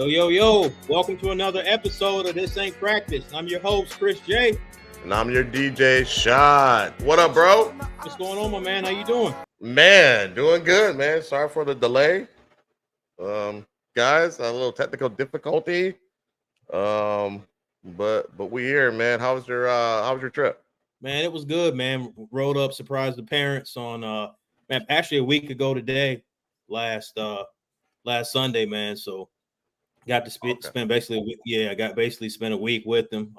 Yo, yo, yo. Welcome to another episode of This Ain't Practice. I'm your host, Chris J. And I'm your DJ, Shot. What up, bro? What's going on, my man? How you doing? Man, doing good, man. Sorry for the delay. Guys, a little technical difficulty. But we here, man. How was your trip? Man, it was good, man. Rode up, surprised the parents on man, actually a week ago today, last Sunday, man. So got to spend basically a week, I got basically spent a week with them.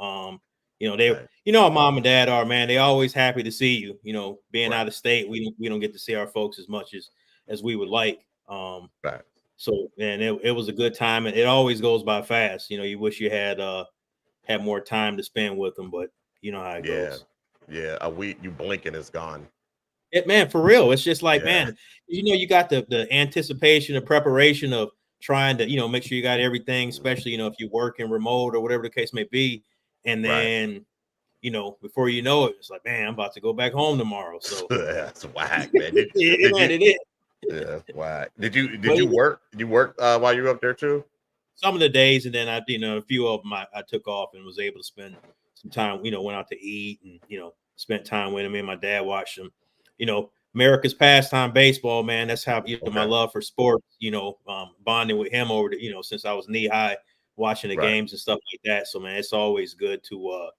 You know how mom and dad are, man. They always happy to see you. You know, being out of state, we don't get to see our folks as much as we would like. Right. So, man, it was a good time, and it always goes by fast. You know, you wish you had more time to spend with them, but you know how it goes. Yeah, a week you blink and it's gone. Man, for real. It's just like, man, you know, you got the anticipation, the preparation of trying to, you know, make sure you got everything, especially, you know, if you work in remote or whatever the case may be. And then, you know, before you know it, it's like, man, I'm about to go back home tomorrow. So that's whack, man. Yeah, whack. Did you work? You worked while you were up there too? Some of the days, and then a few of them I took off and was able to spend some time, you know, went out to eat and, you know, spent time with him. Me and my dad watched him. You know, America's pastime, baseball, man. That's how my love for sports, you know, bonding with him over you know, since I was knee high, watching the games and stuff like that. So, man, it's always good to,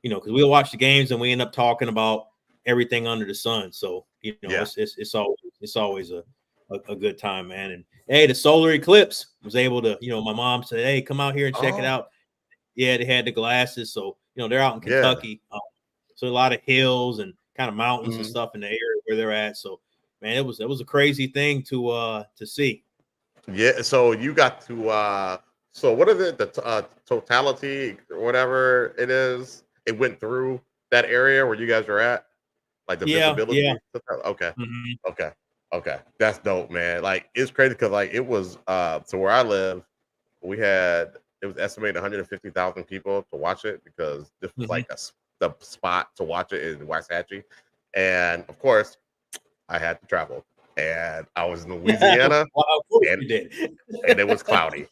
you know, because we'll watch the games and we end up talking about everything under the sun. So, you know, it's always a good time, man. And hey, the solar eclipse was able to, you know, my mom said, hey, come out here and check it out. Yeah, they had the glasses. So, you know, they're out in Kentucky. So a lot of hills and kind of mountains and stuff in the area where they're at. So, man, it was a crazy thing to see. Yeah. So you got to so what is it? The totality or whatever it is. It went through that area where you guys are at, like the visibility. Yeah. Okay. Okay. That's dope, man. Like it's crazy because like it was so where I live, it was estimated 150,000 people to watch it because this was like the spot to watch it in Waxahachie. And of course, I had to travel. And I was in Louisiana. Well, of course you did. And it was cloudy.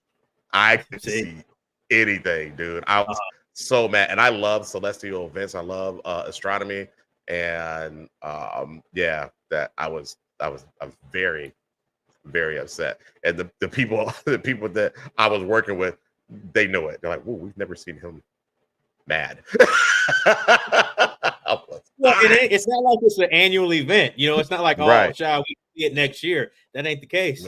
I could see anything, dude. I was so mad. And I love celestial events. I love astronomy. And that I was very, very upset. And the people that I was working with, they know it. They're like, "Whoa, we've never seen him mad." Well, it's not like it's an annual event. You know, it's not like, shall we see it next year? That ain't the case.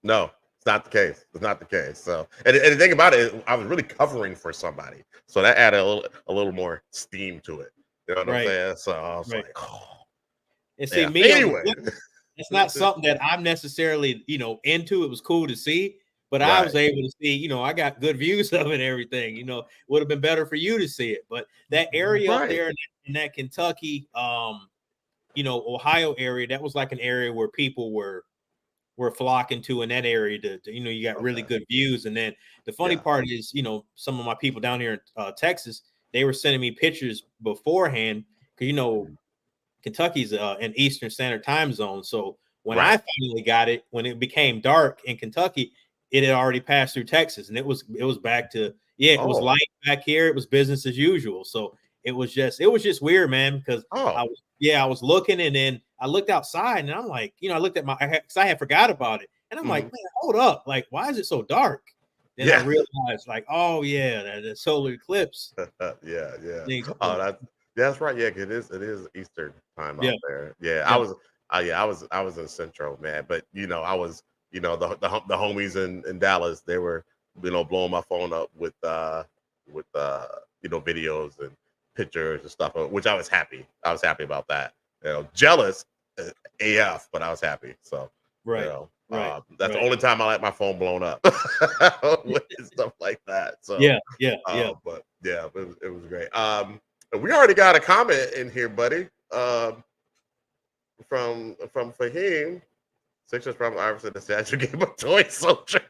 No, it's not the case. It's not the case. So, and the thing about it, I was really covering for somebody, so that added a little more steam to it. You know what I'm saying? So I was like, oh. And see, anyway, it's not something that I'm necessarily, you know, into. It was cool to see, but I was able to see, you know, I got good views of it and everything. You know, would have been better for you to see it, but that area up there in that Kentucky, you know, Ohio area, that was like an area where people were flocking to in that area to you know, you got really good views. And then the funny part is, you know, some of my people down here in Texas, they were sending me pictures beforehand because, you know, Kentucky's an Eastern Standard Time zone. So when I finally got it, when it became dark in Kentucky, it had already passed through Texas, and it was back to it was light back here. It was business as usual. So it was just weird, man, because I was looking, and then I looked outside, and I'm like, you know, I looked at because I had forgot about it, and I'm like, man, hold up, like, why is it so dark? Then I realized, like, oh yeah, the solar eclipse. Yeah. Oh, that's right. Yeah, it is Eastern time out there. Yeah, I was in Central, man. But you know, I was, you know, the homies in Dallas, they were, you know, blowing my phone up with you know, videos and pictures and stuff, which I was happy. I was happy about that. You know, jealous AF, but I was happy. So you know, that's the only time I like my phone blown up with stuff like that. So but yeah, it was great. We already got a comment in here, buddy. From Fahim. Sixers from Iverson, the statue gave a toy soldier.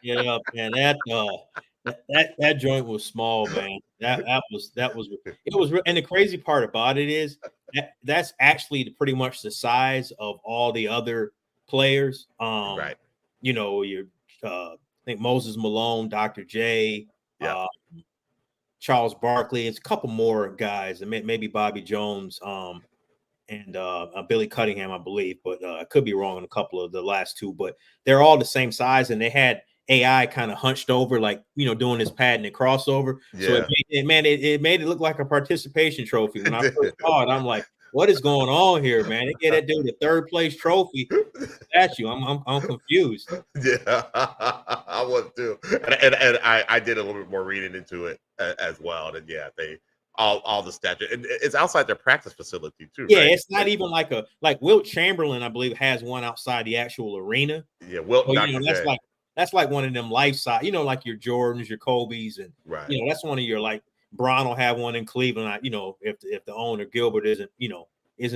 Yeah, man, that joint was small, man. That was it was. And the crazy part about it is that's actually pretty much the size of all the other players. You know, your think Moses Malone, Dr. J, yeah. Charles Barkley. It's a couple more guys, and maybe Bobby Jones, and Billy Cunningham, I believe, but I could be wrong on a couple of the last two. But they're all the same size, and they had AI kind of hunched over, like, you know, doing this patented crossover. Yeah. So it made it look like a participation trophy. When I first saw it, I'm like, what is going on here, man? They get that dude a third place trophy statue. I'm confused. Yeah, I was too, and I did a little bit more reading into it as well. And yeah, they all the statues, and it's outside their practice facility too. Yeah, right? it's not even like Wilt Chamberlain, I believe, has one outside the actual arena. Yeah, Wilt, so, you know, that's like one of them life size, you know, like your Jordans, your Kobe's, and right. You know, that's one of your, like, Bron will have one in Cleveland. You know, if the owner Gilbert isn't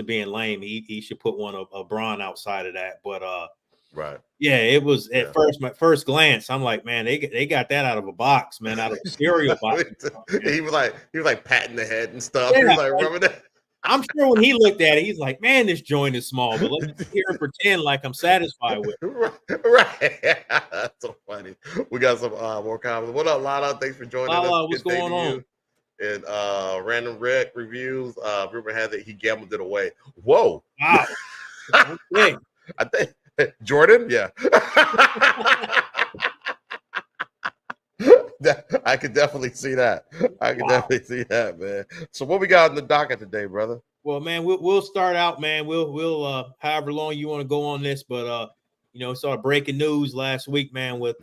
being lame, he should put one of Bron outside of that. But right. Yeah, it was at first, my first glance, I'm like, man, they got that out of a box, man, out of a cereal box. He was like patting the head and stuff. Yeah, he was like rubbing it. I'm sure when he looked at it, he's like, man, this joint is small, but let me hear and pretend like I'm satisfied with it. Right. That's so funny. We got some more comments. What up, Lala? Thanks for joining us. What's going on? And Random Rick reviews. Rumor has it he gambled it away. Whoa. Wow. Okay. I think Jordan, yeah. I could definitely see that. Definitely see that, man. So what we got in the docket today, brother? Well, man, we'll start out, man. We'll however long you want to go on this, but you know, saw breaking news last week, man, with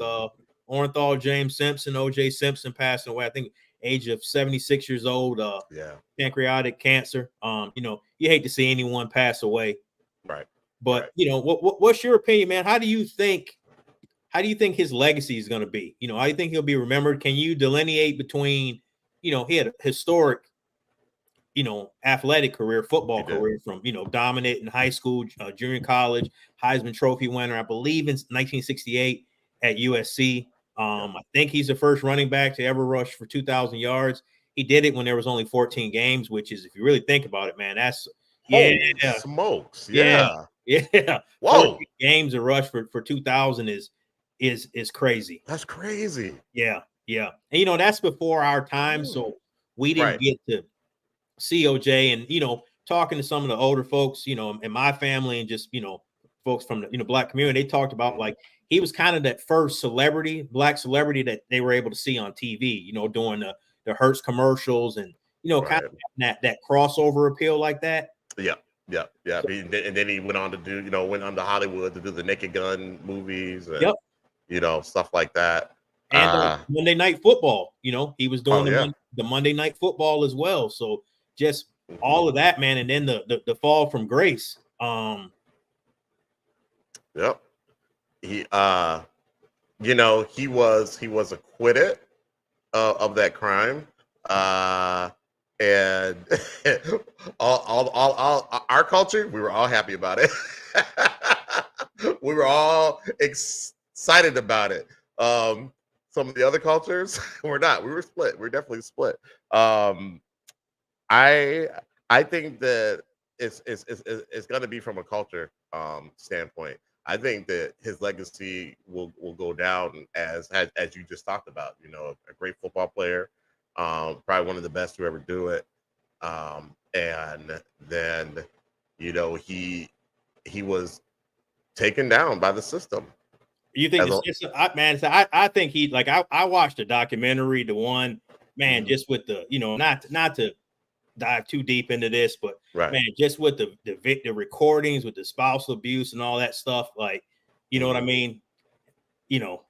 Orenthal James Simpson, OJ Simpson passing away. I think age of 76 years old. Pancreatic cancer. You know, you hate to see anyone pass away, right? But you know, what's your opinion, man? How do you think his legacy is going to be? You know, how do you think he'll be remembered? Can you delineate between, you know, he had a historic, you know, athletic career, football career, from, you know, dominant in high school, junior college, Heisman Trophy winner, I believe in 1968 at USC. I think he's the first running back to ever rush for 2,000 yards. He did it when there was only 14 games, which is, if you really think about it, man, that's holy smokes. Yeah. Whoa. Games a rush for 2,000 is crazy. That's crazy. Yeah. And you know, that's before our time, so we didn't get to see OJ. And you know, talking to some of the older folks, you know, in my family, and just, you know, folks from the, you know, Black community, they talked about, like, he was kind of that first Black celebrity that they were able to see on TV, you know, doing the Hertz commercials, and, you know, kind of that crossover appeal like that. Yeah. And then he went on to do, you know, went on to Hollywood to do the Naked Gun movies, and, you know, stuff like that. And Monday Night Football, you know, he was doing the Monday Night Football as well. So just all of that, man. And then the fall from grace. Yep. He, you know, he was acquitted of that crime. And all our culture, we were all happy about it. We were all excited about it. Some of the other cultures were not. We were split. We were definitely split. I think that it's going to be from a culture standpoint. I think that his legacy will go down as you just talked about. You know, a great football player. Probably one of the best to ever do it. And then, you know, he was taken down by the system. You think I think he, like, I watched the documentary, the one, man, just with the, you know, not to dive too deep into this, but man, just with the recordings with the spousal abuse and all that stuff, like, you know what I mean? You know,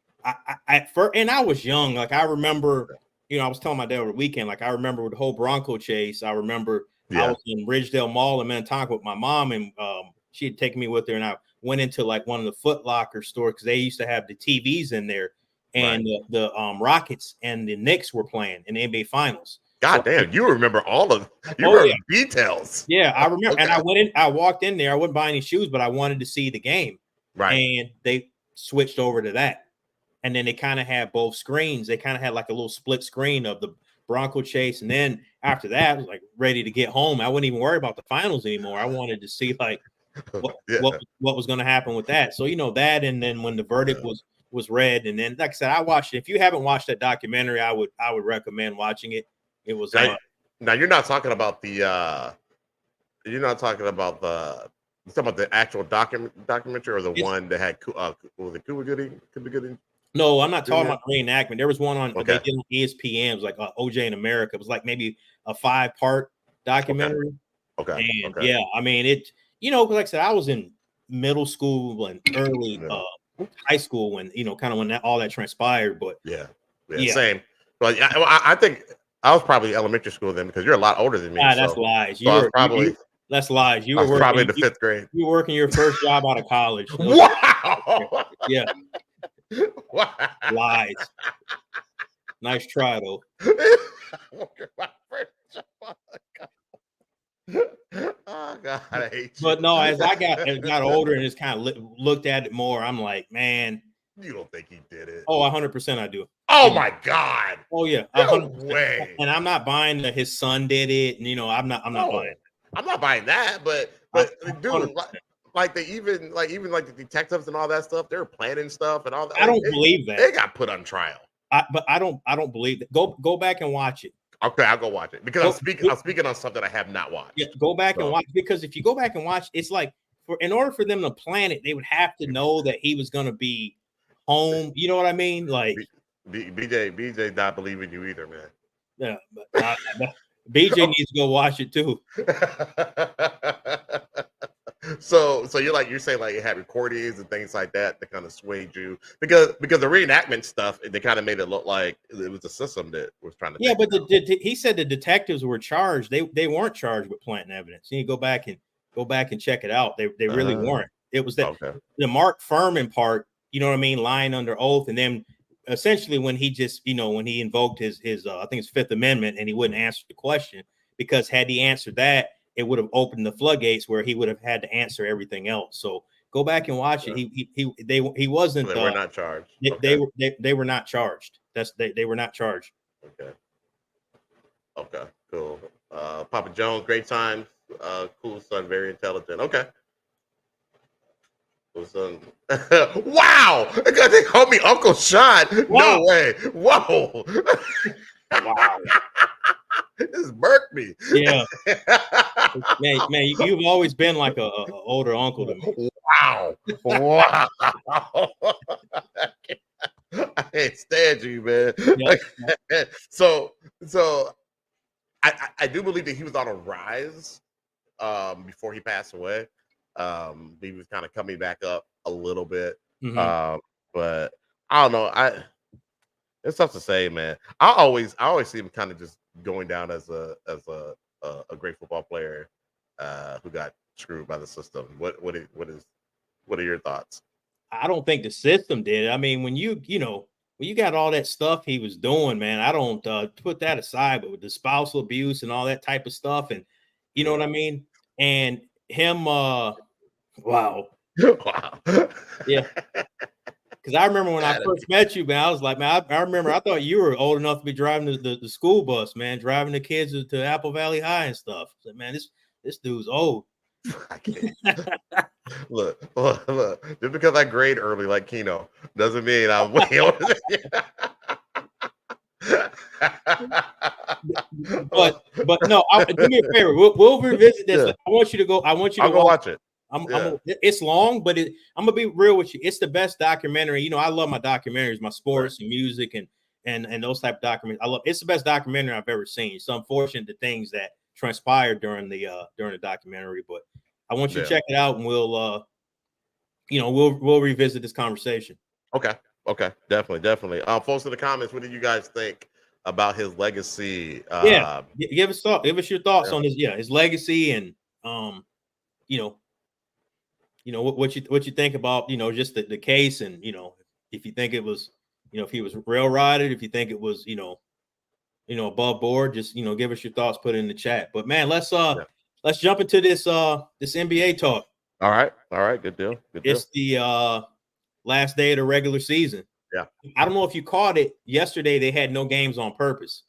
and I was young. Like, I remember, you know, I was telling my dad over the weekend, like, I remember the whole Bronco chase. I remember I was in Ridgedale Mall in Minnetonka with my mom, and she had taken me with her, and I went into, like, one of the Foot Locker stores, because they used to have the TVs in there, and the Rockets and the Knicks were playing in the NBA Finals. God damn, you remember all of details. Yeah, I remember. Okay. And I walked in there. I wouldn't buy any shoes, but I wanted to see the game. Right. And they switched over to that. And then they kind of had both screens. They kind of had like a little split screen of the Bronco chase. And then after that, I was like ready to get home. I wouldn't even worry about the finals anymore. I wanted to see, like, what was going to happen with that. So, you know, that, and then when the verdict was read. And then, like I said, I watched it. If you haven't watched that documentary, I would recommend watching it. It was now you're not talking about the you're talking about the actual documentary or the one that had was it Cuba Gooding? No, I'm not talking about reenactment. There was one on they did on ESPN. It was like OJ in America. It was like maybe a 5-part documentary. Okay. And yeah, I mean it. Like I said, I was in middle school and early high school when kind of when all that transpired. But yeah, same. But I think I was probably elementary school then because you're a lot older than me. That's lies. That's lies. You were probably in the 5th grade. You were working your first job out of college. Wow. Yeah. Wow. Lies. Nice try though. Oh God, I hate you. But no, as I got older and just kind of looked at it more, I'm like, man, you don't think he did it? Oh, 100% I do. Oh my God. Oh yeah, 100%. No way. And I'm not buying that his son did it. And I'm not buying it. I'm not buying that, but dude, like even the detectives and all that stuff, they were planning stuff and all that. I don't believe that they got put on trial. But I don't believe that. Go back and watch it. Okay, I'll go watch it because I'm speaking on something I have not watched. Yeah, go back and watch, because if you go back and watch, it's like in order for them to plan it, they would have to know that he was going to be home. You know what I mean? Like BJ not believing you either, man. Yeah, but BJ needs to go watch it too. So you're saying like it had recordings and things like that kind of swayed you because the reenactment stuff, they kind of made it look like it was a system that was trying to. Yeah, but he said the detectives were charged. They weren't charged with planting evidence. You need to go back and check it out. They really weren't. It was the Mark Furman part. You know what I mean? Lying under oath, and then essentially when he just when he invoked his I think it's 5th Amendment, and he wouldn't answer the question, because had he answered that, it would have opened the floodgates where he would have had to answer everything else. So go back and watch it. He wasn't. They were not charged. They were not charged. They were not charged. Okay. Cool. Papa Jones, great times. Cool son, very intelligent. Okay. Cool son. Wow! They called me Uncle Sean. Wow. No way. Whoa. Wow. This burnt me. Yeah. man, you've always been like a older uncle to me. Wow. I can't stand you, man. Yeah. So I do believe that he was on a rise before he passed away. He was kind of coming back up a little bit. Mm-hmm. But I don't know. It's tough to say, man. I always see him kind of just going down as a great football player who got screwed by the system. What are your thoughts? I don't think the system did. I mean, when you got all that stuff he was doing, man, I don't put that aside, but with the spousal abuse and all that type of stuff, and you know what I mean? And him wow. Yeah. Because I remember when I first met you, man, I was like, man, I remember I thought you were old enough to be driving the school bus, man, driving the kids to Apple Valley High and stuff. I said, man, this dude's old. I can't. Look. Just because I grade early like Keno doesn't mean I'm way older than you. but no, do me a favor. We'll revisit this. Yeah. I want you to go watch it. It's long, but I'm gonna be real with you. It's the best documentary. I love my documentaries, my sports and music and those type of documentaries. It's the best documentary I've ever seen. It's unfortunate the things that transpired during the documentary, but I want you to check it out, and we'll revisit this conversation. Okay, definitely. Folks in the comments, what do you guys think about his legacy? Give us your thoughts on his legacy, and what you think about just the case, and if you think it was if he was railroaded, if you think it was above board, just give us your thoughts, put it in the chat. But man, let's jump into this NBA talk. All right, good deal. It's the last day of the regular season. Yeah, I don't know if you caught it yesterday. They had no games on purpose.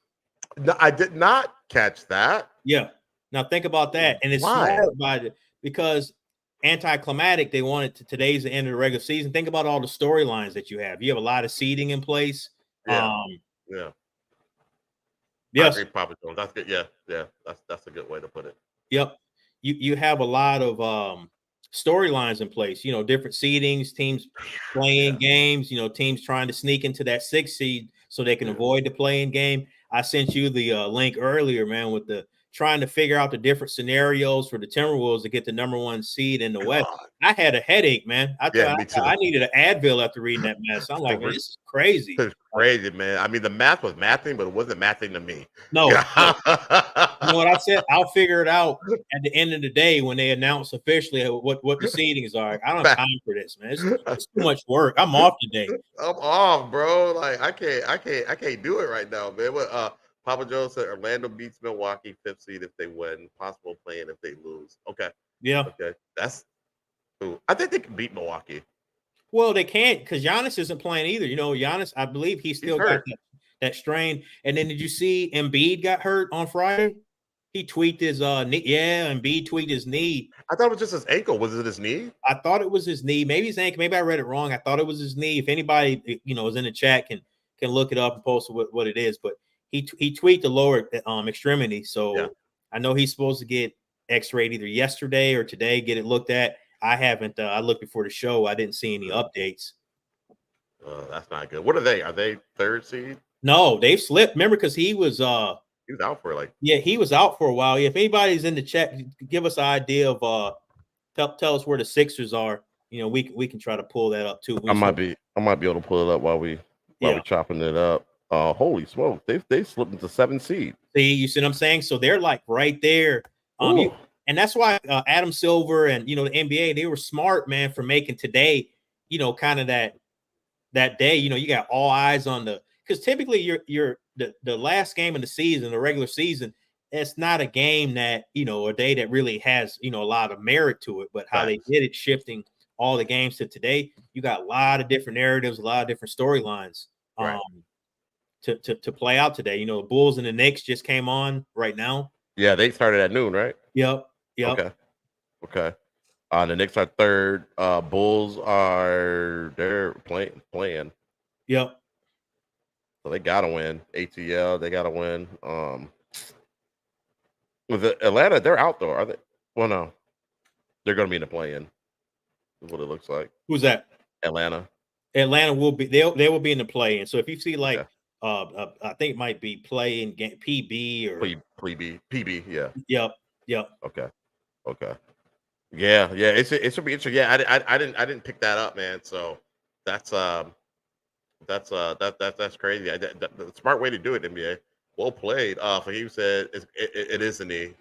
No, I did not catch that. Yeah. Now think about that, and it's smart by it, because anticlimactic. They want it to today's the end of the regular season. Think about all the storylines that you have. You have a lot of seeding in place. Yeah. Yes. I agree, Papa Jones. That's good. Yeah. That's a good way to put it. Yep. You have a lot of storylines in place. Different seedings, teams playing games. Teams trying to sneak into that 6th seed so they can avoid the playing game. I sent you the link earlier, man, with the trying to figure out the different scenarios for the Timberwolves to get the number 1 seed in the West. I had a headache, man. I needed an Advil after reading that mess. I'm like, man, this is crazy. It's crazy, man. I mean, the math was mathing, but it wasn't mathing to me. No. You know what I said? I'll figure it out at the end of the day when they announce officially what the seedings are. I don't have time for this, man. It's too much work. I'm off today. I'm off, bro. Like I can't do it right now, man. What Papa Joe said Orlando beats Milwaukee 5th seed if they win, possible playing if they lose. Okay. Yeah. Okay. I think they can beat Milwaukee. Well, they can't because Giannis isn't playing either. Giannis, I believe he's still got that strain. And then did you see Embiid got hurt on Friday? He tweaked his knee. Yeah, Embiid tweaked his knee. I thought it was just his ankle. Was it his knee? I thought it was his knee. Maybe his ankle. Maybe I read it wrong. I thought it was his knee. If anybody is in the chat can look it up and post what it is. But he tweaked the lower extremity. So I know he's supposed to get X-rayed either yesterday or today. Get it looked at. I haven't. I looked before the show. I didn't see any updates. That's not good. What are they? Are they 3rd seed? No, they've slipped. Remember, because he was out for he was out for a while. If anybody's in the chat, give us an idea of tell us where the Sixers are. We can try to pull that up too. I might be able to pull it up while we're chopping it up. Holy smoke, they slipped into 7th seed. See, you see what I'm saying? So they're like right there. And that's why Adam Silver and the NBA, they were smart, man, for making today, kind of that day. You got all eyes on because typically you're the last game of the season, the regular season, it's not a game that a day that really has a lot of merit to it. But how they did it, shifting all the games to today, you got a lot of different narratives, a lot of different storylines to play out today. The Bulls and the Knicks just came on right now. Yeah, they started at noon, right? Yep. Okay. The Knicks are 3rd. Bulls they're playing. Yep. So they gotta win. ATL, they gotta win. With Atlanta, they're out though, are they? Well, no. They're gonna be in the play-in. Is what it looks like. Who's that? Atlanta. Atlanta will be they will be in the play-in. So if you see I think it might be play-in game PB or PB, yeah. Yep. Okay. Yeah. It should be interesting. Yeah, I didn't pick that up, man. So that's crazy. The smart way to do it, NBA. Well played. Fahim said it is a knee.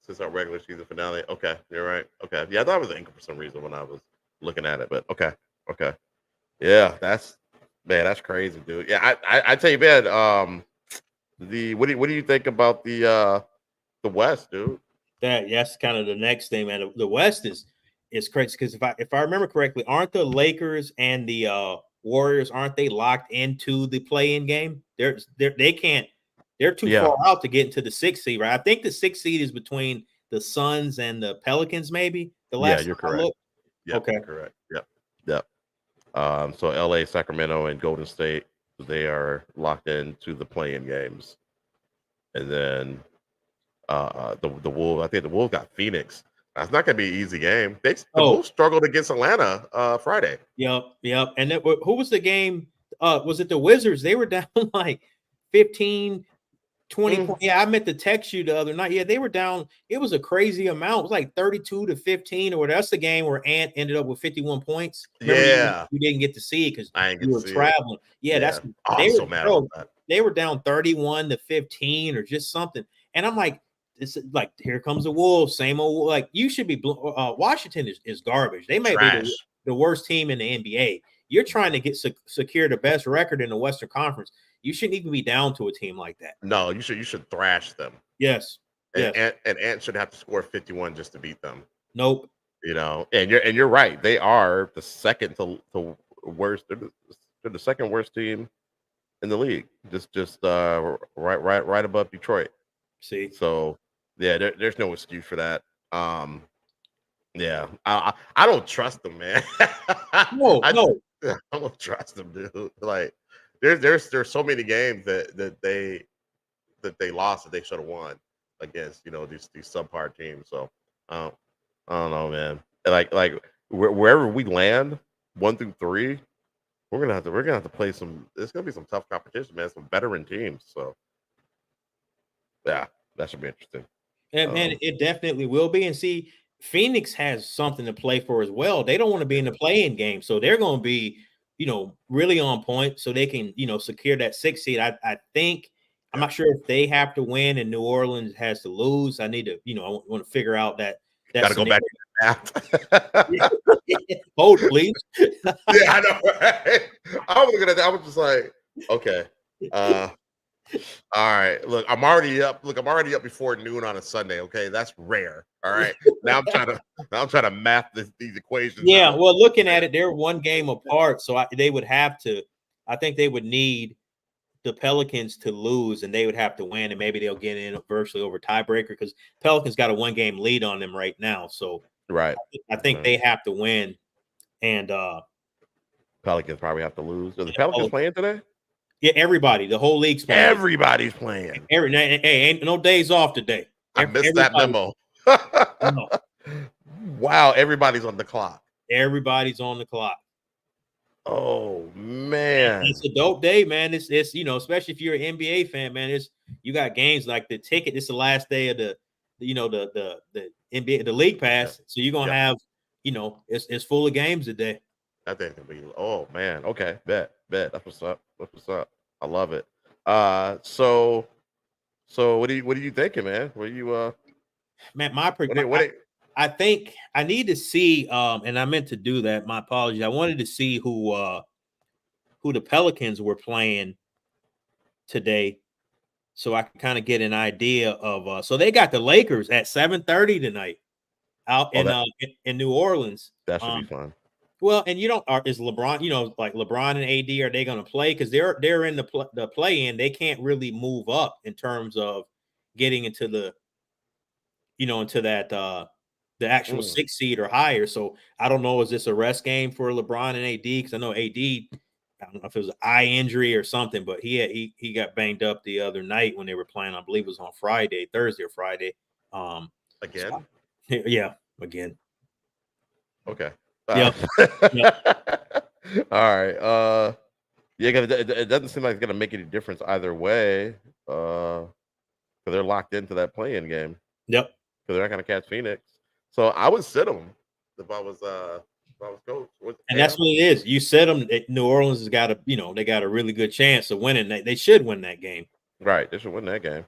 Since our regular season finale. Okay, you're right. Okay, yeah, I thought it was an ankle for some reason when I was looking at it, but okay. Yeah, that's crazy, dude. Yeah, I tell you, man. What do you think about the West, dude? That's kind of the next thing, man. The West is crazy because if I remember correctly, aren't the Lakers and the Warriors locked into the play-in game? They can't. They're too far out to get into the 6th seed, right? I think the 6th seed is between the Suns and the Pelicans, maybe. You're correct. Okay, correct. Yep. So LA, Sacramento, and Golden State, they are locked into the play-in games, and then the Wolves. I think the Wolves got Phoenix. That's not going to be an easy game. The Wolves struggled against Atlanta Friday. Yep. And who was the game? Was it the Wizards? They were down like 15, 20 points. Yeah, I meant to text you the other night. Yeah, they were down. It was a crazy amount. It was like 32-15 or whatever. That's the game where Ant ended up with 51 points. Remember you didn't get to see it because you were traveling. That's they were mad about that. They were down 31-15 or just something. And I'm like, it's like, here comes the Wolves, same old. Like, you should be. Washington is garbage. They may be the worst team in the NBA. You're trying to secure the best record in the Western Conference. You shouldn't even be down to a team like that. No, you should thrash them. Yes. And Ant should have to score 51 just to beat them. Nope. And you're right. They are the second to worst. They're the second worst team in the league. Just right above Detroit. See. So yeah, there's no excuse for that. Yeah, I don't trust them, man. No. I don't trust them, dude. Like, there's so many games that they lost that they should have won against these subpar teams. So I don't know, man. Like wherever we land 1 through 3, we're gonna have to play some. There's gonna be some tough competition, man. Some veteran teams. So yeah, that should be interesting. And man, it definitely will be. And see, Phoenix has something to play for as well. They don't want to be in the play-in game, so they're going to be, really on point, so they can, secure that 6th seed. I think I'm not sure if they have to win and New Orleans has to lose. I need to, I want to figure out that. Got to go back to the math. Hold, please. Yeah, I know. Right? I was looking at that. I was just like, okay. All right. Look, I'm already up. I'm already up before noon on a Sunday. Okay, that's rare. All right. Now I'm trying to math these equations. Yeah. Well, looking at it, they're 1 game apart, so they would have to. I think they would need the Pelicans to lose, and they would have to win, and maybe they'll get in virtually over tiebreaker because Pelicans got a 1-game lead on them right now. So right, I think they have to win, and Pelicans probably have to lose. Are the Pelicans playing today? Yeah, everybody, the whole league's playing. Everybody's playing. Hey, ain't no days off today. I missed that memo. Wow, everybody's on the clock. Everybody's on the clock. Oh man, it's a dope day, man. It's especially if you're an NBA fan, man. You got games like the ticket. It's the last day of the NBA, the league pass. So you're gonna have, it's full of games today. I think it'll be. Oh man, okay, bet. That's what's up. I love it. So what are you thinking, man? What are you man? I think I need to see, and I meant to do that. My apologies. I wanted to see who the Pelicans were playing today, so I can kind of get an idea of. So they got the Lakers at 7:30 tonight, out in New Orleans. That should be fun. Well, and is LeBron, like LeBron and AD, are they going to play? Because they're in the play-in. They can't really move up in terms of getting into the, into that the actual 6th seed or higher. So I don't know, is this a rest game for LeBron and AD? Because I know AD, I don't know if it was an eye injury or something, but he got banged up the other night when they were playing. I believe it was on Thursday or Friday. Again? So, yeah, again. Okay. Yeah. All right. Yeah, it doesn't seem like it's gonna make any difference either way. Because they're locked into that play-in game. Yep. Because they're not gonna catch Phoenix. So I would sit them if I was coach. And that's what it is. You sit them. New Orleans has got they got a really good chance of winning. They should win that game. Right. They should win that game.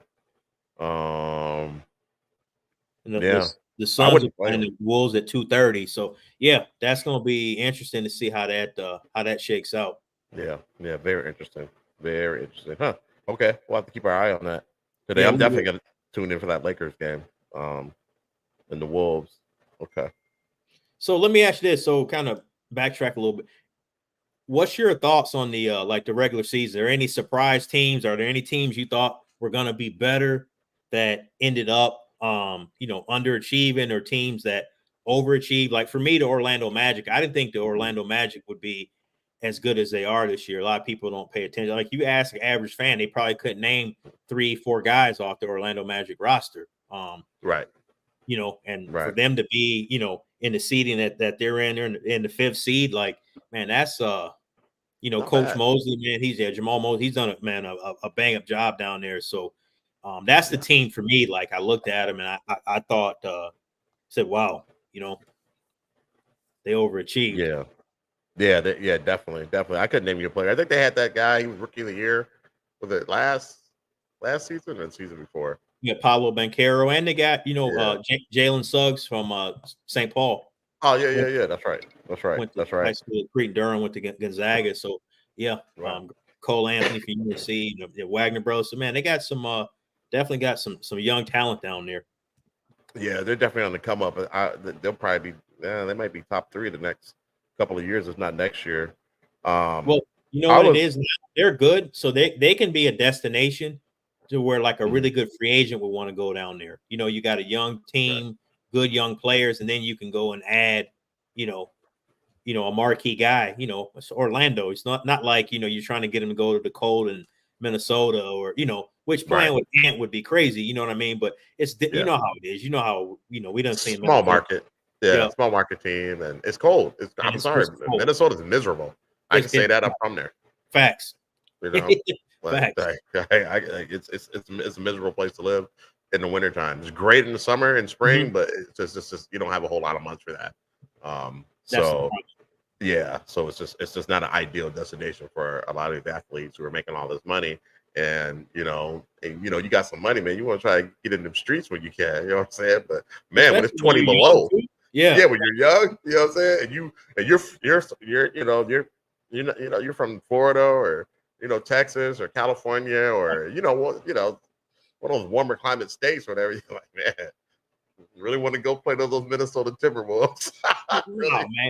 The Suns are playing the Wolves at 2:30. So yeah, that's going to be interesting to see how that shakes out. Yeah, very interesting. Very interesting. Huh. Okay, we'll have to keep our eye on that today. I'm definitely going to tune in for that Lakers game. And the Wolves. Okay. So let me ask you this. So kind of backtrack a little bit. What's your thoughts on the the regular season? Are there any surprise teams? Are there any teams you thought were going to be better that ended up underachieving, or teams that overachieved? Like for me, the Orlando Magic, I didn't think the Orlando Magic would be as good as they are this year. A lot of people don't pay attention. Like you ask an average fan, they probably couldn't name 3-4 guys off the Orlando Magic roster. Right. For them to be, in the seeding that they're in the 5th seed, like, man, that's Coach bad. Mosley, man, Jamal Mosley, he's done a bang up job down there. So that's the team for me. Like I looked at him and I thought, said, wow, they overachieved. Yeah, definitely. I couldn't name you a player. I think they had that guy. He was rookie of the year. Was it last season or the season before? Yeah, Paolo Banchero, and they got Jalen Suggs from St. Paul. Oh yeah. That's right. High school at Cretin-Derham, went to Gonzaga. So yeah, right. Cole Anthony for UNC, the Wagner Brothers. So man, they got some definitely got some young talent down there. Yeah, they're definitely on the come up. They'll probably be. They might be top 3 the next couple of years, if not next year. Well, it is now? They're good, so they can be a destination to where like a really good free agent would want to go down there. You got a young team, good young players, and then you can go and add, you know, a marquee guy. You know, it's Orlando. It's not like, you know, you're trying to get him to go to the cold in Minnesota, or, you know, which playing with Ant would be crazy. You know what I mean? But it's you know how it is. You know how, you know, we done seen small market. Yeah, small market team, and it's cold. I'm sorry, Minnesota's miserable. I can say that I'm from there. Facts. You know, it's a miserable place to live in the wintertime. It's great in the summer and spring, but it's just you don't have a whole lot of months for that. So it's just not an ideal destination for a lot of these athletes who are making all this money. And you got some money, man. You want to try to get in the streets when you can. You know what I'm saying? But man, when it's 20 below, when you're young, you know what I'm saying, and you're from Florida or Texas or California or one of those warmer climate states, whatever. You're like, man, really want to go play those Minnesota Timberwolves?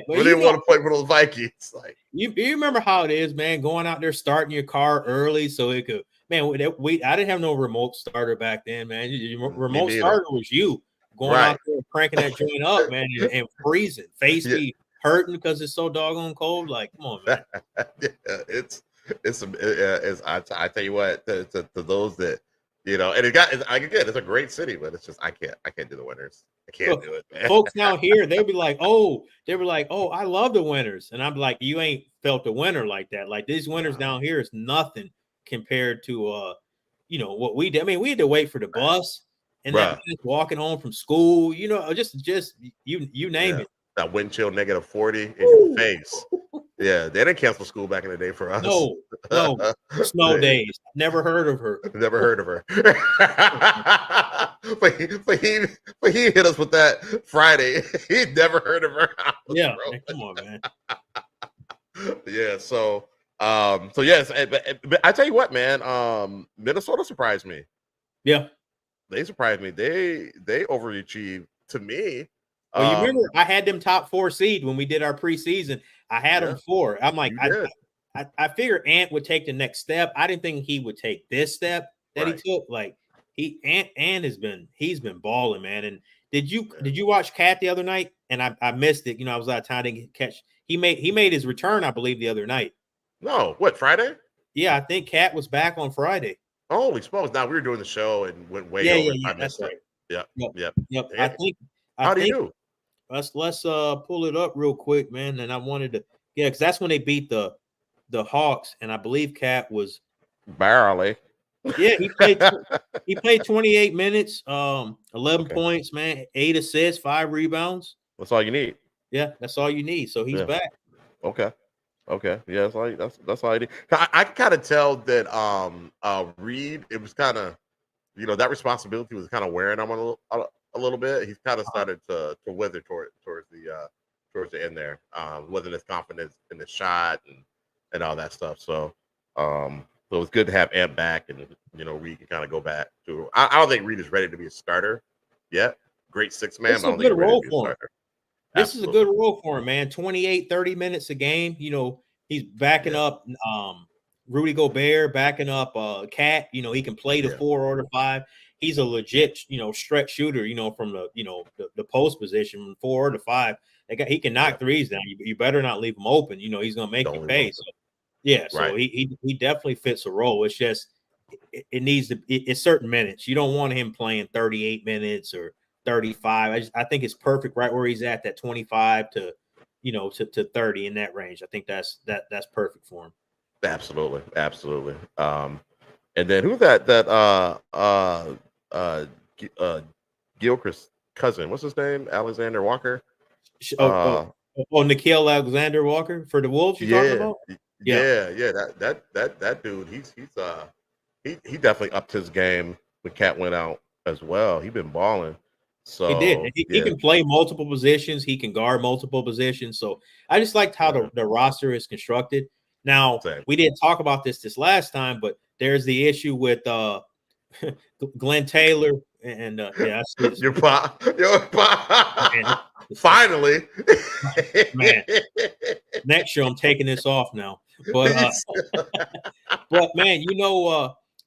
Really want to play for those Vikings? Like, you remember how it is, man? Going out there, starting your car early so it could. Man, I didn't have no remote starter back then, man. Remote starter was you going out there cranking that joint up, man, and freezing, face be hurting because it's so doggone cold. Like, come on, man. I tell you what, to those that and it's a great city, but it's just I can't do the winters. I can't do it, man. Folks down here, they'll be like, oh, I love the winters, and I'm like, you ain't felt the winter like that. Like, these winters down here is nothing compared to what we did. I mean, we had to wait for the bus and then just walking home from school, just you name it. That wind chill -40 in your face. Yeah, they didn't cancel school back in the day for us. No, snow days. Never heard of her. Never heard of her. but he hit us with that Friday. He'd never heard of her. Yeah, man, come on, man. Yeah, so yes, but I tell you what, man, Minnesota surprised me. Yeah, they surprised me. They overachieved to me. Well, you remember I had them top 4 seed when we did our preseason. I had them 4. I'm like, I figured Ant would take the next step. I didn't think he would take this step that he took. Like, Ant he's been balling, man. And did you watch Cat the other night? And I missed it. I was out of time to catch. He made his return, I believe, the other night. No, what, Friday? Yeah, I think Cat was back on Friday. Holy smokes! Now we were doing the show and went way over. Yeah, that's right. Yep. I think. How do you do? Let's pull it up real quick, man. And I wanted to, because that's when they beat the Hawks, and I believe Cat was barely. Yeah, he played 28 minutes, 11 points, man, 8 assists, 5 rebounds. That's all you need. Yeah, that's all you need. So he's back. Okay. Yeah, that's all you need. I kind of tell that Reed, it was kind of, that responsibility was kind of wearing him a little bit. He's kind of started to wither towards the end there. Wasn't as confident in the shot and all that stuff. So it was good to have Ant back, and Reed can kind of go back to. I don't think Reed is ready to be a starter yet. Great 6 man. This is a good role for him. This is a good role for him, man. 28, 30 minutes a game. He's backing up Rudy Gobert, backing up Cat. He can play the 4 or the 5. He's a legit, stretch shooter, from the post position from 4 or 5. He can knock threes down. You better not leave him open. He's gonna make you pay. So, so he definitely fits a role. It's just it needs to. It's certain minutes. You don't want him playing 38 minutes or 35. I think it's perfect right where he's at, that 25 to 30 in that range. I think that's perfect for him. Absolutely. And then who's that Gilchrist cousin? What's his name? Alexander Walker. Nickeil Alexander Walker for the Wolves. You talking about? Yeah. That dude. He definitely upped his game when Cat went out as well. He's been balling. So he did. He can play multiple positions. He can guard multiple positions. So I just liked how the roster is constructed. Now, we didn't talk about this last time, but there's the issue with Glenn Taylor and your pop. Finally, man. Next show, I'm taking this off now. But man,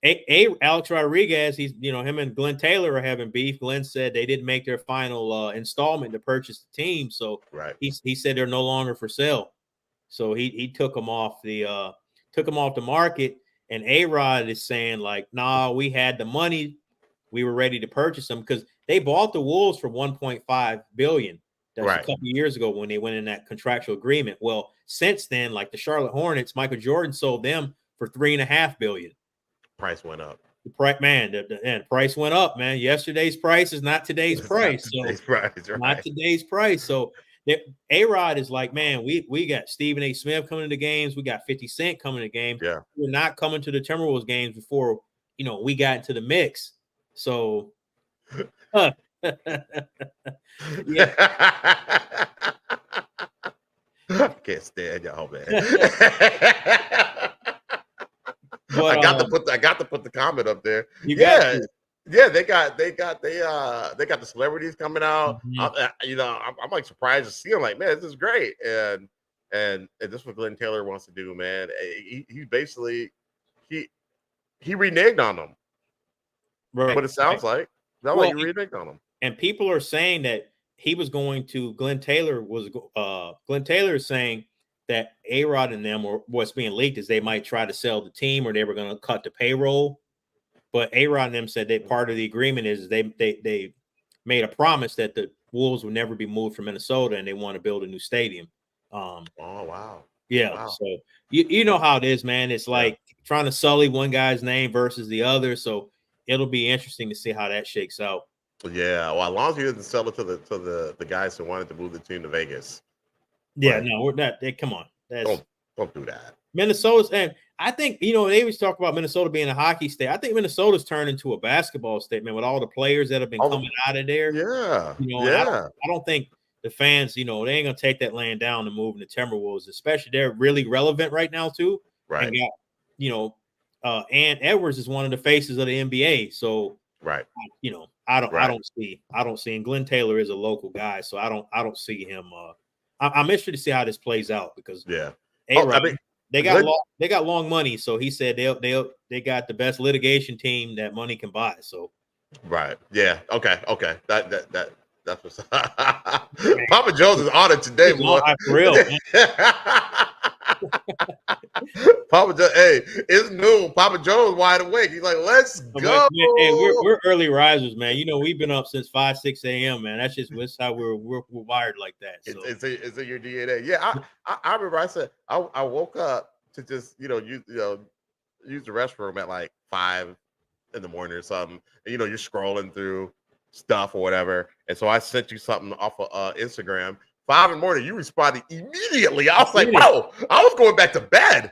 Alex Rodriguez, he's him and Glenn Taylor are having beef. Glenn said they didn't make their final installment to purchase the team, so he said they're no longer for sale. So he took them off the market. And A-Rod is saying like, nah, we had the money, we were ready to purchase them because they bought the Wolves for $1.5 billion. That's a couple of years ago when they went in that contractual agreement. Well, since then, like the Charlotte Hornets, Michael Jordan sold them for $3.5 billion. Price went up. The price went up, man. Yesterday's price is not today's price. Not today's price. So A-Rod is like, man, we got Stephen A. Smith coming to the games. We got 50 Cent coming to the games. Yeah. We're not coming to the Timberwolves games before, we got into the mix. So yeah. I can't stand y'all, man. But, I got to put the comment up there. Yeah, they got the celebrities coming out. Mm-hmm. I'm like surprised to see them. Like, man, this is great. And this is what Glenn Taylor wants to do, man. He basically he reneged on them. Right. What it sounds like. That's like he reneged on them. And people are saying that he was going to Glenn Taylor is saying that A-Rod and them, or what's being leaked, is they might try to sell the team or they were going to cut the payroll. But A-Rod and them said that part of the agreement is they made a promise that the Wolves would never be moved from Minnesota and they want to build a new stadium. Oh, wow. Yeah. Wow. So you know how it is, man. It's like trying to sully one guy's name versus the other. So it'll be interesting to see how that shakes out. Yeah, well, as long as he doesn't sell it to the guys who wanted to move the team to Vegas. Yeah, no, we're not. Come on, don't do that. Minnesota's, and I think they always talk about Minnesota being a hockey state. I think Minnesota's turned into a basketball state, man, with all the players that have been coming out of there. Yeah, I don't think the fans, they ain't gonna take that land down and move in the Timberwolves, especially they're really relevant right now too. Right. And got, Ant Edwards is one of the faces of the NBA, so. Right. I don't see, and Glenn Taylor is a local guy, so I don't see him. I'm interested to see how this plays out because they got long money, so he said they got the best litigation team that money can buy. So. Right. Yeah. Okay. That's what's Papa Joe's is on it today, boy. For real. Papa Joe, hey, it's noon. Papa Joe's wide awake. He's like, let's go. Hey, we're early risers, man. We've been up since 5-6 a.m. man. That's how we're wired like that. So. It's in your DNA. Yeah, I remember I said I woke up to just use the restroom at like 5 in the morning or something. And you're scrolling through stuff or whatever. And so I sent you something off of Instagram. 5 in the morning, you responded immediately. I was like, whoa, I was going back to bed.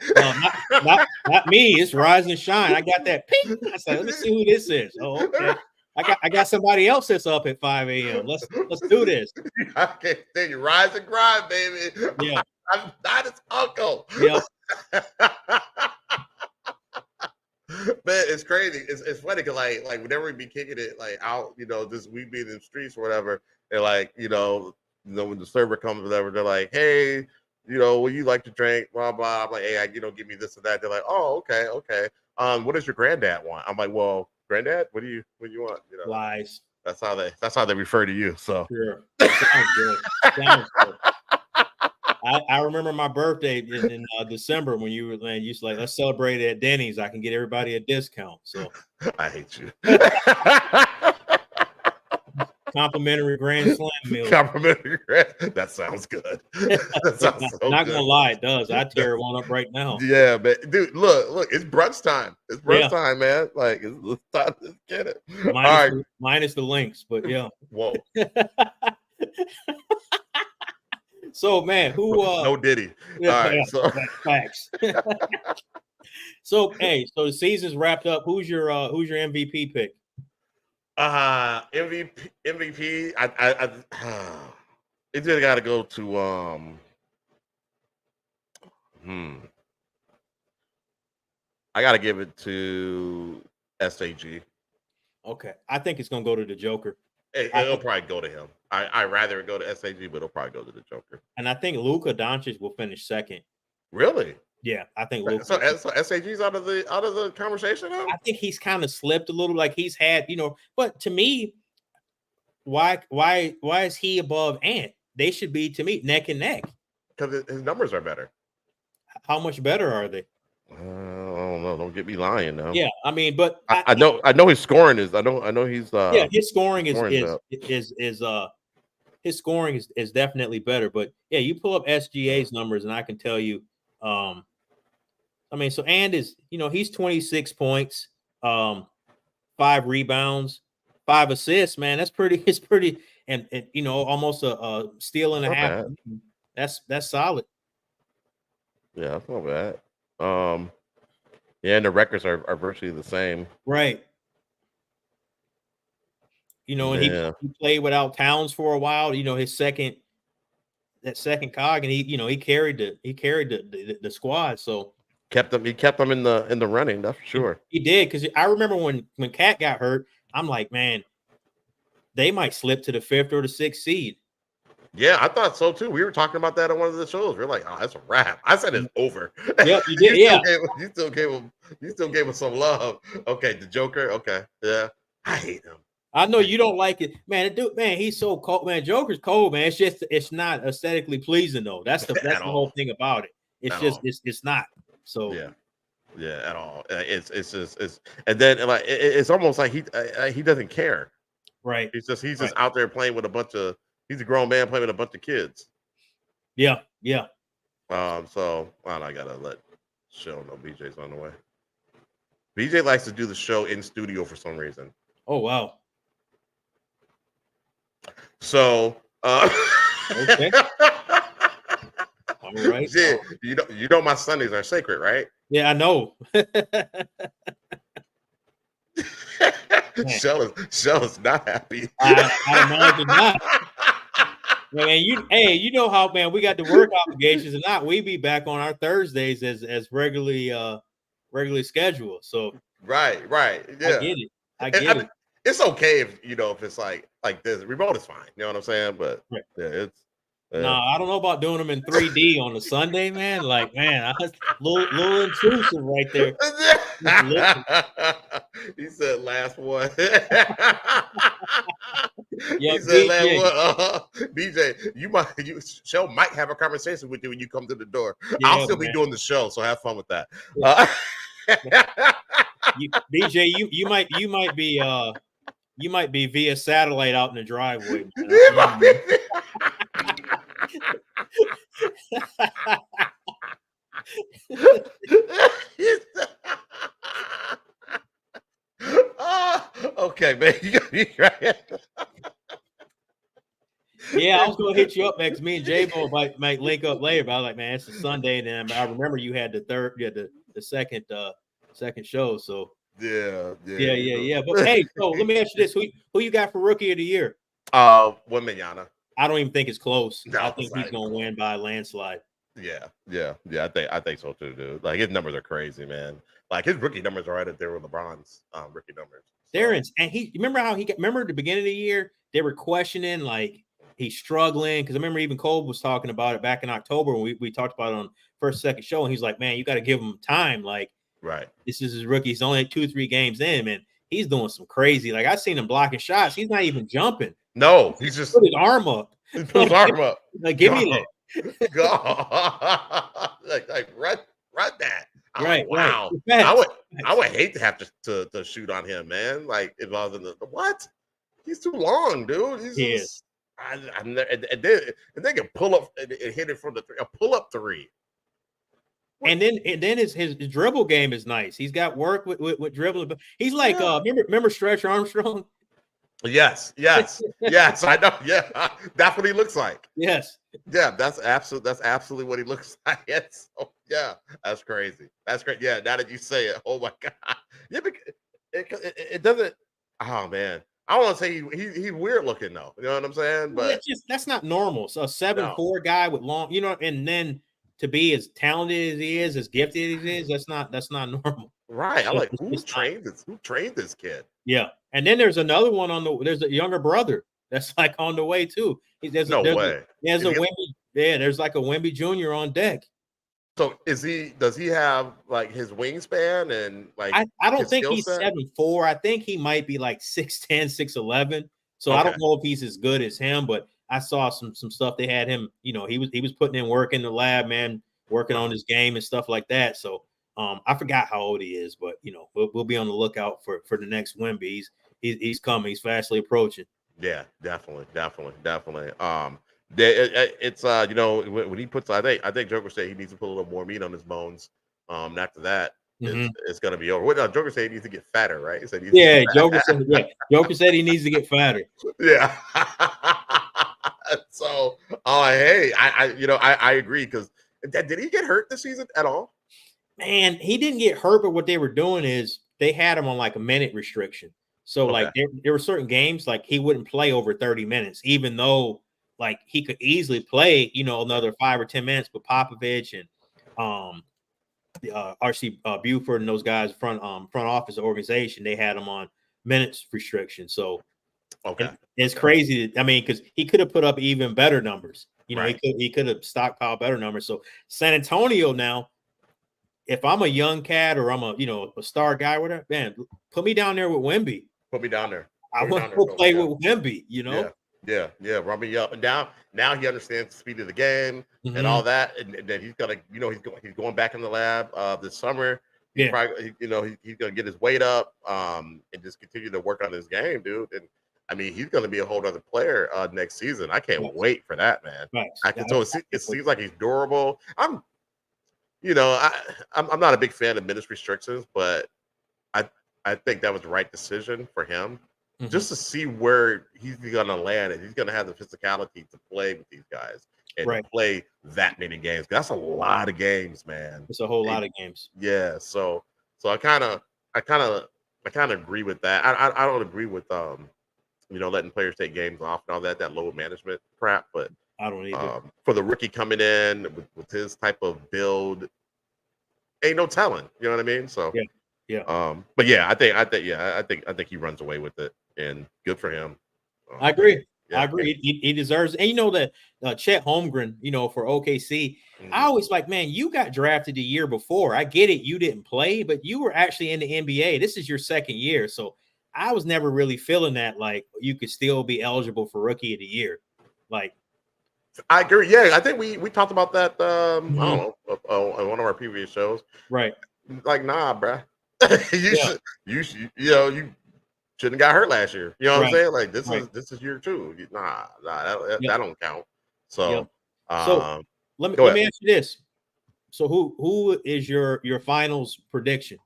Not me. It's Rise and Shine. I got that ping. I said, let me see who this is. Oh, okay. I got somebody else that's up at 5 a.m. Let's do this. I can't stand you. Rise and grind, baby. Yeah. I'm not his uncle. Yeah. Man, it's crazy. It's funny because like whenever we be kicking it like out, just we be in the streets or whatever, and like when the server comes, whatever, they're like, hey, what you like to drink? Blah blah. I'm like, hey, give me this and that. They're like, oh, okay. What does your granddad want? I'm like, well, granddad, what do you want? Lies. That's how they refer to you. So sure. Sounds good. I remember my birthday in December when you used to like, let's celebrate at Denny's. I can get everybody a discount. So I hate you. Complimentary Grand Slam meal. That sounds good. That sounds so not good. Gonna lie, it does. I tear one up right now. Yeah, but dude, look, it's brunch time. It's brunch time, man. Like it's time to get it. Minus the links, but yeah. Whoa. So man, who no Diddy. Yeah, all right, so facts. So the season's wrapped up. Who's your MVP pick? MVP. I it's really got to go to I got to give it to SAG. Okay, I think it's gonna go to the Joker. It'll probably go to him. I'd rather it go to SAG, but it'll probably go to the Joker. And I think Luka Doncic will finish second. Really? Yeah, I think Luka. So SAG's out of the conversation now? I think he's kind of slipped a little, like he's had, but to me, why is he above Ant? They should be, to me, neck and neck. Because his numbers are better. How much better are they? I don't know. Don't get me lying now. Yeah, I mean, but I know his scoring is. I know he's. His scoring his scoring is definitely better. But yeah, you pull up SGA's numbers, and I can tell you, I mean, so and is he's 26 points, 5 rebounds, 5 assists. Man, that's pretty. It's pretty, and almost a steal and a half. Bad. That's solid. Yeah, that's not bad. Yeah, and the records are virtually the same. Right. And he played without Towns for a while. His second cog, and he carried the squad. So he kept them in the running. That's for sure. He did, because I remember when Cat got hurt, I'm like, man, they might slip to the 5th or the 6th seed. Yeah, I thought so too. We were talking about that on one of the shows. We're like, oh, that's a wrap. I said it's over. Yep, you did. You still gave him some love. Okay, the Joker. Okay, yeah, I hate him. I know you don't like it, man. He's so cold, man. Joker's cold, man. it's not aesthetically pleasing though. That's the whole thing about it. It's not. So yeah, at all. It's and then like it's almost like he doesn't care. Right. He's just out there playing with a bunch of. He's a grown man playing with a bunch of kids. Yeah. So I gotta let Shell know BJ's on the way. BJ likes to do the show in studio for some reason. Oh wow. So okay. All right. Yeah, you know my Sundays are sacred, right? Yeah, I know. Shell is not happy. I imagine not. Man, you know how, man, we got the work obligations, and not we be back on our Thursdays as regularly scheduled. So right, yeah, I get it. It's okay if it's like this. Remote is fine. You know what I'm saying? But yeah, it's. I don't know about doing them in 3D on a Sunday, man. Like, man, that's a little intrusive right there. He said last one. Yeah, he said last one. BJ, Shell might have a conversation with you when you come to the door. Yeah, I'll still be doing the show, so have fun with that. Yeah. BJ, you might be via satellite out in the driveway. Okay, man. Yeah, I was gonna hit you up, man, because me and J-Bo might link up later. But I was like, man, it's a Sunday, and I remember you had the second show. So yeah. But hey, so let me ask you this: who you got for Rookie of the Year? Wembanyama. I don't even think it's close. No, I think he's gonna win by a landslide. Yeah. I think so too, dude. Like his numbers are crazy, man. Like his rookie numbers are right up there with LeBron's rookie numbers. So. And remember at the beginning of the year they were questioning like he's struggling, because I remember even Cole was talking about it back in October when we talked about it on second show, and he's like, man, you got to give him time. Like, right, this is his rookie. He's only 2-3 games in, man. He's doing some crazy. Like I've seen him blocking shots. He's not even jumping. No, he's just put his arm up. Like, give me that. Go. like run that. Right. Wow. Right. I would hate to have to shoot on him, man. Like if I was in the what? He's too long, dude. He's and they can pull up and hit it from the three. A pull up three. And then his dribble game is nice. He's got work with dribbling. He's like remember Stretch Armstrong? Yes. I know. Yeah, that's what he looks like. Yes. Yeah, that's absolutely what he looks like. Yes. Oh, yeah, that's crazy. That's great. Yeah, now that you say it, oh my god. Yeah, it doesn't. Oh man, I don't want to say he's weird looking though. You know what I'm saying? But that's not normal. So a 7'4" guy with long, and then to be as talented as he is, as gifted as he is, that's not normal. Right. I'm like, who trained this kid? Yeah. And then there's another one there's a younger brother that's like on the way too. There's like a Wemby Jr. on deck. So does he have like his wingspan and like I don't think he's 7'4". I think he might be like 6'10", 6'11". So I don't know if he's as good as him, but I saw some stuff they had him, he was putting in work in the lab, man, working on his game and stuff like that. So I forgot how old he is, but we'll be on the lookout for the next Wemby. He's coming, he's fastly approaching. Yeah, definitely. It's when he puts, I think Joker said he needs to put a little more meat on his bones. And after that, it's gonna be over. What Joker said he needs to get fatter, right? He said Joker said he needs to get fatter. Yeah. So, hey, I agree, because did he get hurt this season at all? Man, he didn't get hurt, but what they were doing is they had him on like a minute restriction. So like there were certain games like he wouldn't play over 30 minutes, even though like he could easily play, another 5 or 10 minutes. But Popovich and RC Buford and those guys front office organization, they had him on minutes restriction. So it's crazy. I mean, because he could have put up even better numbers. He could have stockpiled better numbers. So San Antonio now, if I'm a young cat or I'm a star guy, whatever, man, put me down there with Wemby. Put me down there. I want to play with Wemby, Yeah. Run me up and down. Now he understands the speed of the game and all that, and then he's gonna, he's going back in the lab this summer. He's probably, he's gonna get his weight up, and just continue to work on his game, dude. And I mean, he's gonna be a whole other player next season. I can't wait for that, man. It seems like he's durable. I'm not a big fan of minutes restrictions, but I think that was the right decision for him, just to see where he's going to land, and he's going to have the physicality to play with these guys and to play that many games. That's a lot of games, man. It's a whole lot of games. Yeah. So I kind of agree with that. I don't agree with letting players take games off and all that load management crap, but I don't either. For the rookie coming in with his type of build, ain't no telling. You know what I mean? So yeah. But yeah, I think he runs away with it, and good for him. I agree. I agree. He deserves it. And that Chet Holmgren, for OKC, I always like, man, you got drafted the year before. I get it, you didn't play, but you were actually in the NBA. This is your second year, so I was never really feeling that like you could still be eligible for Rookie of the Year. Like, I agree. Yeah, I think we talked about that. I don't know, on one of our previous shows. Right. Like, nah, bruh. you shouldn't have got hurt last year. You know what I'm saying? Like, this is year 2. Nah, that don't count. So, let me ask you this. So who is your finals prediction?